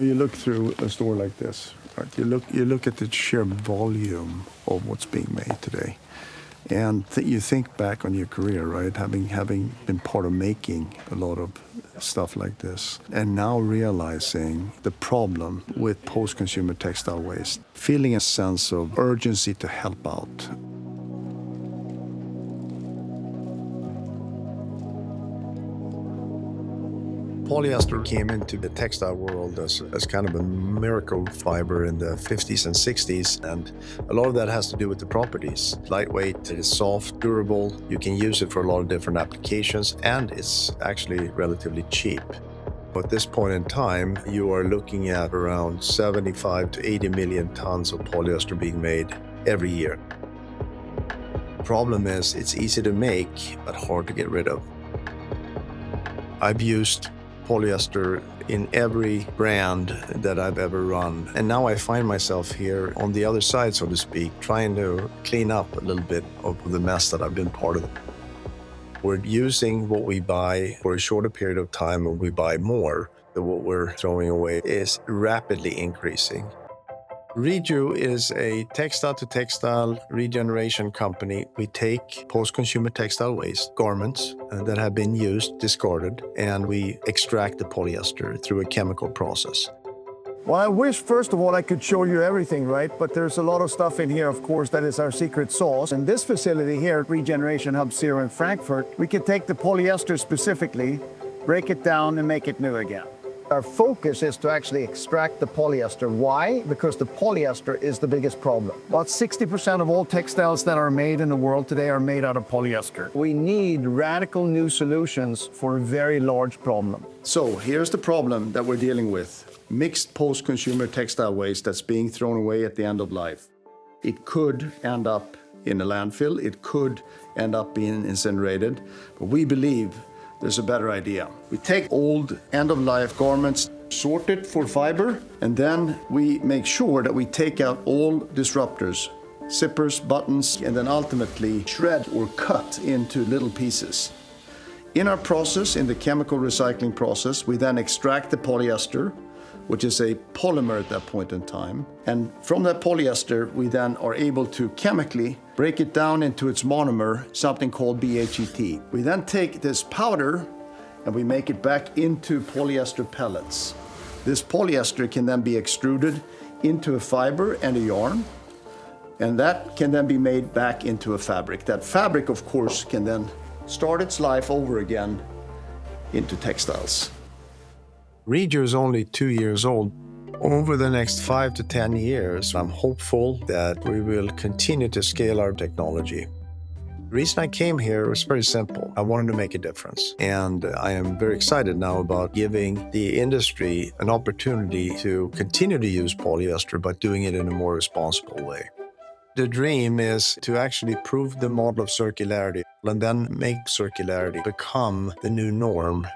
You look through a store like this, right? You look at the sheer volume of what's being made today. And you think back on your career, right? Having been part of making a lot of stuff like this, and now realizing the problem with post-consumer textile waste, feeling a sense of urgency to help out. Polyester came into the textile world as kind of a miracle fiber in the 50s and 60s, and a lot of that has to do with the properties. Lightweight, it is soft, durable, you can use it for a lot of different applications, and it's actually relatively cheap. At this point in time, you are looking at around 75 to 80 million tons of polyester being made every year. The problem is it's easy to make, but hard to get rid of. I've used polyester in every brand that I've ever run. And now I find myself here on the other side, so to speak, trying to clean up a little bit of the mess that I've been part of. We're using what we buy for a shorter period of time, and we buy more. What we're throwing away is rapidly increasing. Reju is a textile-to-textile regeneration company. We take post-consumer textile waste, garments that have been used, discarded, and we extract the polyester through a chemical process. Well, I wish, first of all, I could show you everything, right? But there's a lot of stuff in here, of course, that is our secret sauce. In this facility here at Regeneration Hub Zero in Frankfurt, we can take the polyester specifically, break it down, and make it new again. Our focus is to actually extract the polyester. Why? Because the polyester is the biggest problem. About 60% of all textiles that are made in the world today are made out of polyester. We need radical new solutions for a very large problem. So here's the problem that we're dealing with. Mixed post-consumer textile waste that's being thrown away at the end of life. It could end up in a landfill. It could end up being incinerated. But we believe there's a better idea. We take old end-of-life garments, sort it for fiber, and then we make sure that we take out all disruptors, zippers, buttons, and then ultimately shred or cut into little pieces. In our process, in the chemical recycling process, we then extract the polyester, which is a polymer at that point in time. And from that polyester, we then are able to chemically break it down into its monomer, something called BHET. We then take this powder and we make it back into polyester pellets. This polyester can then be extruded into a fiber and a yarn, and that can then be made back into a fabric. That fabric, of course, can then start its life over again into textiles. Reju is only 2 years old. Over the next 5 to 10 years, I'm hopeful that we will continue to scale our technology. The reason I came here was very simple. I wanted to make a difference. And I am very excited now about giving the industry an opportunity to continue to use polyester, but doing it in a more responsible way. The dream is to actually prove the model of circularity and then make circularity become the new norm